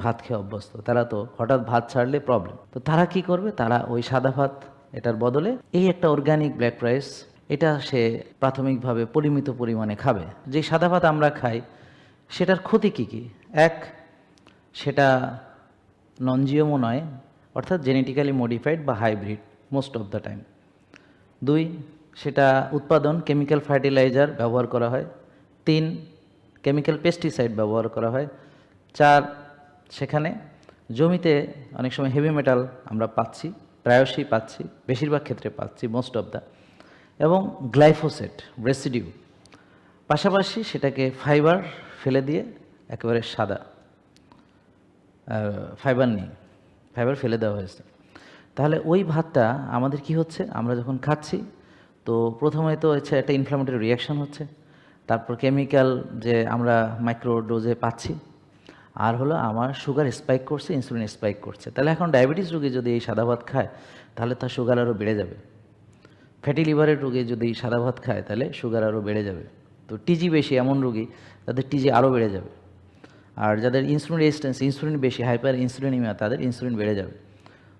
ভাত খেয়ে অভ্যস্ত, তারা তো হঠাৎ ভাত ছাড়লে প্রবলেম। তো তারা কি করবে, তারা ওই সাদা ভাত এটার বদলে এই একটা অর্গানিক ব্ল্যাক রাইস, এটা সে প্রাথমিকভাবে পরিমিত পরিমাণে খাবে। যে সাদা ভাত আমরা খাই সেটার ক্ষতি কি কি? এক, সেটা নন জিএমও নয়, অর্থাৎ জেনেটিক্যালি মডিফাইড বা hybrid most of the time. দুই, সেটা উৎপাদন কেমিক্যাল ফার্টিলাইজার ব্যবহার করা হয়। তিন, কেমিক্যাল পেস্টিসাইড ব্যবহার করা হয়। চার, সেখানে জমিতে অনেক সময় হেভি মেটাল আমরা পাচ্ছি, প্রায়শই পাচ্ছি, বেশিরভাগ ক্ষেত্রে পাচ্ছি, মোস্ট অফ দ্য, এবং গ্লাইফোসেট রেসিডিউ। পাশাপাশি সেটাকে ফাইবার ফেলে দিয়ে একেবারে সাদা, ফাইবার নেই, ফাইবার ফেলে দেওয়া হয়েছে। তাহলে ওই ভাতটা আমাদের কি হচ্ছে, আমরা যখন খাচ্ছি তো প্রথমে তো হচ্ছে একটা ইনফ্লামেটরি রিয়াকশন হচ্ছে, তারপর কেমিক্যাল যে আমরা মাইক্রো ডোজে পাচ্ছি, আর হলো আমার সুগার স্পাইক করছে, ইনসুলিন স্পাইক করছে। তাহলে এখন ডায়াবেটিস রোগী যদি এই সাদা ভাত খায় তাহলে তার সুগার আরও বেড়ে যাবে। ফ্যাটি লিভারের রোগী যদি সাদা ভাত খায় তাহলে সুগার আরও বেড়ে যাবে। তো টিজি বেশি এমন রোগী, তাদের টিজি আরও বেড়ে যাবে। আর যাদের ইনসুলিন রেজিস্ট্যান্স, ইনসুলিন বেশি, হাইপার ইনসুলিনিমিয়া, তাদের ইনসুলিন বেড়ে যাবে।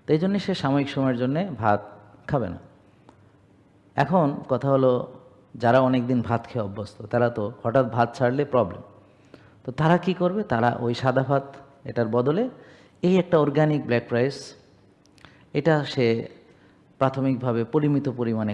তো এই জন্যে সে সাময়িক সময়ের জন্য ভাত খাবে না। এখন কথা হলো, যারা অনেক দিন ভাত খেয়ে অভ্যস্ত তারা তো হঠাৎ ভাত ছাড়লে প্রবলেম। তো তারা কি করবে, তারা ওই সাদা ভাত এটার বদলে এই একটা অর্গানিক ব্ল্যাক রাইস, এটা সে প্রাথমিকভাবে পরিমিত পরিমাণে